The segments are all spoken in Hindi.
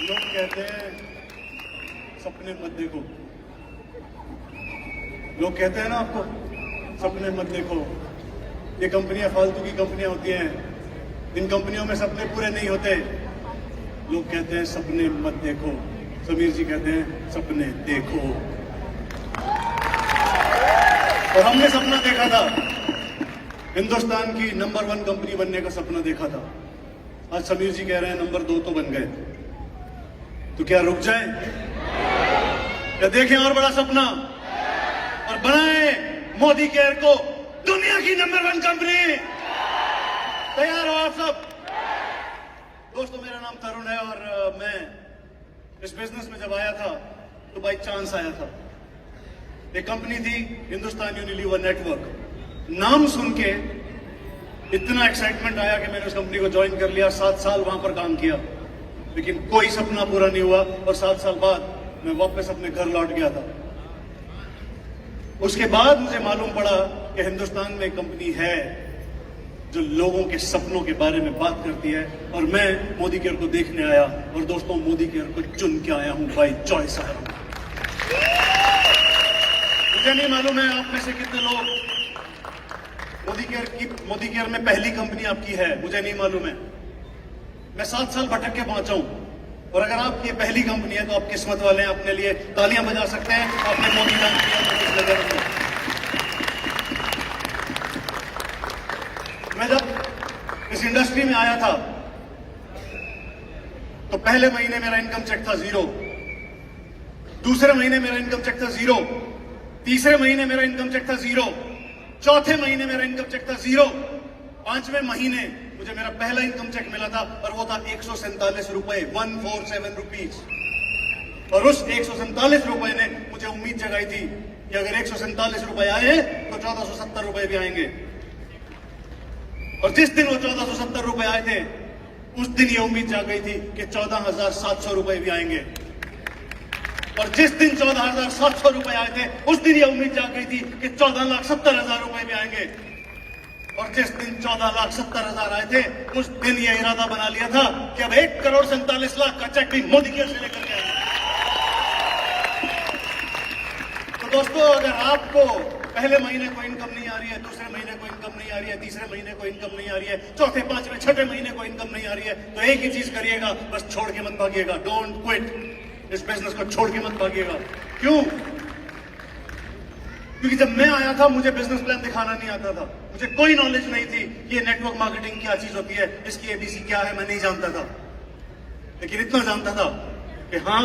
लोग कहते हैं सपने मत देखो, लोग कहते हैं ना आपको सपने मत देखो, ये कंपनियां फालतू की कंपनियां होती हैं, इन कंपनियों में सपने पूरे नहीं होते। लोग कहते हैं सपने मत देखो, समीर जी कहते हैं सपने देखो। और हमने सपना देखा था, हिंदुस्तान की नंबर 1 कंपनी बनने का सपना देखा था। आज समीर जी कह रहे हैं नंबर 2 तो बन गए, तो क्या रुक जाए? क्या देखें और बड़ा सपना और बनाए मोदी केयर को दुनिया की नंबर 1 कंपनी? तैयार हो आप सब? दोस्तों, मेरा नाम तरुण है और मैं इस बिजनेस में जब आया था तो बाई चांस आया था। एक कंपनी थी हिंदुस्तान यूनिलीवर नेटवर्क। नाम सुन के इतना एक्साइटमेंट आया कि मैंने उस कंपनी को ज्वाइन कर लिया। 7 साल वहां पर काम किया, लेकिन कोई सपना पूरा नहीं हुआ और 7 साल बाद मैं वापस अपने घर लौट गया था। उसके बाद मुझे मालूम पड़ा कि हिंदुस्तान में एक कंपनी है जो लोगों के सपनों के बारे में बात करती है, और मैं मोदी केयर को देखने आया। और दोस्तों, मोदी केयर को चुन के आया हूं, बाई चॉइस आया हूं। मुझे नहीं मालूम है आप में से कितने लोग मोदी केयर में पहली कंपनी आपकी है, मुझे नहीं मालूम है। मैं 7 साल भटक के पहुंचा हूं, और अगर आपकी ये पहली कंपनी है तो आप किस्मत वाले हैं। अपने लिए तालियां बजा सकते हैं, आपने मोदी का। मैं जब इस इंडस्ट्री में आया था तो पहले महीने मेरा इनकम चेक था 0, दूसरे महीने मेरा इनकम चेक था 0, तीसरे महीने मेरा इनकम चेक था 0, चौथे महीने मेरा इनकम चेक था 0, 5वें महीने मुझे मेरा पहला इनकम चेक मिला था और वो था 147 रुपए, 147 रुपीज। और उस 147 रुपए ने मुझे उम्मीद जगाई थी कि अगर 147 रुपए आए तो 1470 रुपए भी आएंगे। और जिस दिन वो 1470 रुपए आए थे, उस दिन ये उम्मीद जाग गई थी कि 14,700 रुपए भी आएंगे। और जिस दिन 14,700 रुपए आए थे, उस दिन ये उम्मीद जाग गई थी कि 14,70,000 रुपए भी आएंगे। और जिस दिन 14,70,000 आए थे, उस दिन ये इरादा बना लिया था कि अब 1,47,00,000 का चेक भी मोदी केयर से लेकर के आएंगे। तो दोस्तों, अगर आपको पहले महीने को इनकम नहीं आ रही है, दूसरे महीने को इनकम नहीं आ रही है, तीसरे महीने को इनकम नहीं आ रही है, चौथे, पांचवें, छठे महीने को इनकम नहीं आ रही है, तो एक ही चीज करिएगा, बस छोड़ के मत भागिएगा। Don't quit. इस बिजनेस को छोड़ के मत भागिएगा। क्यों? क्योंकि जब मैं आया था मुझे बिजनेस प्लान दिखाना नहीं आता था, मुझे कोई नॉलेज नहीं थी ये नेटवर्क मार्केटिंग क्या चीज होती है, इसकी एबीसी क्या है, मैं नहीं जानता था। लेकिन इतना जानता था कि हाँ,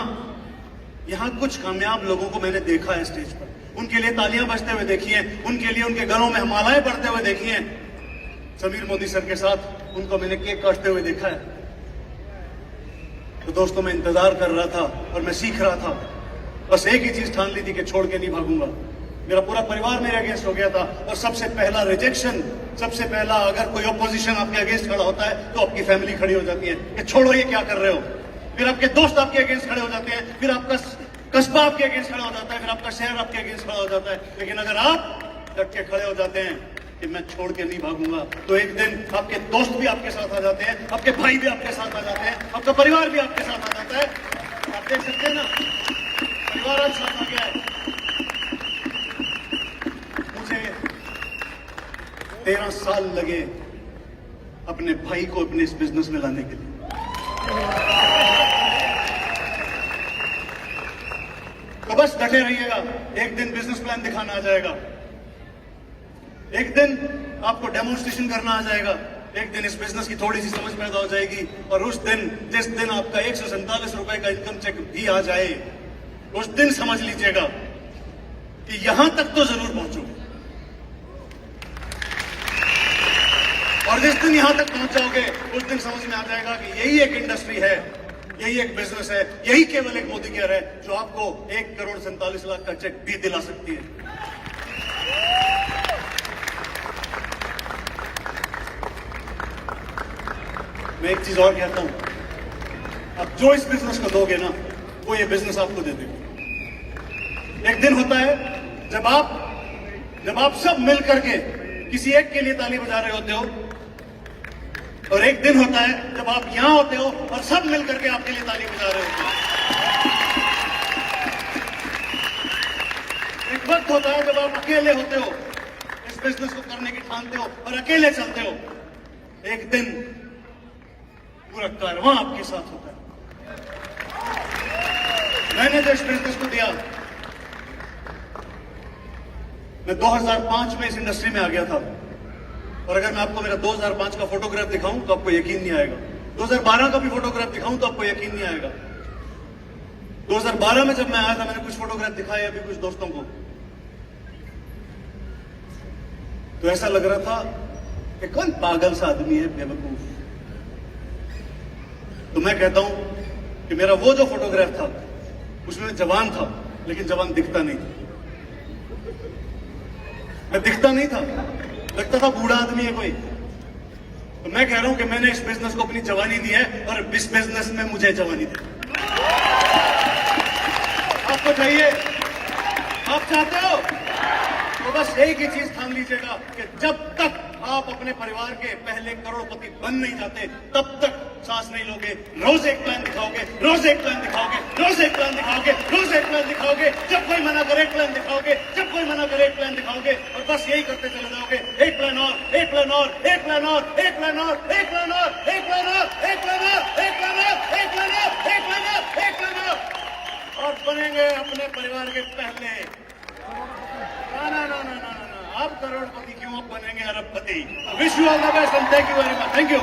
यहां कुछ कामयाब लोगों को मैंने देखा है स्टेज पर, उनके लिए तालियां बजते हुए देखी हैं, उनके लिए उनके गलों में मालाएं पड़ते हुए देखी हैं। समीर मोदी सर के साथ उनको मैंने केक काटते हुए देखा है। तो दोस्तों, मैं इंतजार कर रहा था और मैं सीख रहा था। बस एक ही चीज ठान ली थी कि छोड़ के नहीं भागूंगा। मेरा पूरा परिवार मेरे अगेंस्ट हो गया था, और सबसे पहला रिजेक्शन, सबसे पहला अगर कोई ऑपोजिशन आपके अगेंस्ट खड़ा होता है तो आपकी फैमिली खड़ी हो जाती है कि छोड़ो, ये क्या कर रहे हो। फिर आपके दोस्त आपके अगेंस्ट खड़े हो जाते हैं, फिर आपका कस्बा आपके अगेंस्ट खड़ा हो जाता है, फिर आपका शहर आपके अगेंस्ट खड़ा हो जाता है। लेकिन अगर आप डट के खड़े हो जाते हैं कि मैं छोड़ के नहीं भागूंगा, तो एक दिन आपके दोस्त भी आपके साथ आ जाते हैं, आपके भाई भी आपके साथ आ जाते हैं, आपका परिवार भी आपके साथ आ जाता है। आप देख सकते हैं ना, परिवार आज साथ आ गया है। मुझे 13 साल लगे अपने भाई को अपने इस बिजनेस में लाने के लिए। तो बस डटे रहिएगा, एक दिन बिजनेस प्लान दिखाना आ जाएगा, एक दिन आपको डेमोन्स्ट्रेशन करना आ जाएगा, एक दिन इस बिजनेस की थोड़ी सी समझ पैदा हो जाएगी। और उस दिन, जिस दिन आपका 147 रुपए का इनकम चेक भी आ जाए, उस दिन समझ लीजिएगा कि यहां तक तो जरूर पहुंचोगे। और जिस दिन यहां तक पहुंच जाओगे, उस दिन समझ में आ जाएगा कि यही एक इंडस्ट्री है, यही एक बिजनेस है, यही केवल एक मोदी केयर है जो आपको 1,47,00,000 का चेक भी दिला सकती है। मैं एक चीज और कहता हूं, आप जो इस बिजनेस को दोगे ना, वो ये बिजनेस आपको दे देगा। एक दिन होता है जब आप सब मिल करके किसी एक के लिए ताली बजा रहे होते हो, और एक दिन होता है जब आप यहां होते हो और सब मिलकर के आपके लिए ताली बजा रहे होते हैं। एक वक्त होता है जब आप अकेले होते हो, इस बिजनेस को करने की ठानते हो और अकेले चलते हो। एक दिन पूरा कारवां आपके साथ होता है। मैंने जो इस बिजनेस को दिया, मैं 2005 में इस इंडस्ट्री में आ गया था, और अगर मैं आपको मेरा 2005 का फोटोग्राफ दिखाऊं तो आपको यकीन नहीं आएगा। 2012 का भी फोटोग्राफ दिखाऊं तो आपको यकीन नहीं आएगा। 2012 में जब मैं आया था, मैंने कुछ फोटोग्राफ दिखाए अभी कुछ दोस्तों को, तो ऐसा लग रहा था कि कौन पागल सा आदमी है, बेवकूफ। तो मैं कहता हूं कि मेरा वो जो फोटोग्राफ था उसमें जवान था, लेकिन जवान दिखता नहीं था। मैं दिखता नहीं था, लगता था बूढ़ा आदमी है कोई। तो मैं कह रहा हूं कि मैंने इस बिजनेस को अपनी जवानी दी है, और इस बिजनेस में मुझे जवानी दी। आपको चाहिए, आप चाहते हो, तो बस एक ही चीज ठान लीजिएगा कि जब तक आप अपने परिवार के पहले करोड़पति बन नहीं जाते, तब तक सांस नहीं लोगे। रोज एक प्लान दिखाओगे, रोज एक प्लान दिखाओगे, रोज एक प्लान दिखाओगे, रोज एक प्लान दिखाओगे। जब कोई मना करे एक प्लान दिखाओगे, जब कोई मना करे एक प्लान दिखाओगे, और बस यही करते चले जाओगे। एक प्लान और, एक प्लान और, एक प्लान और, एक प्लान और, एक प्लान और, एक प्लान और, एक प्लान और, एक प्लान और, एक प्लान और, एक प्लान और, एक प्लान और, और बनेंगे अपने परिवार के पहले। ना ना ना ना ना ना, आप करोड़पति क्यों, आप बनेंगे अरबपति। Wish you all the best and thank you very much. Thank you.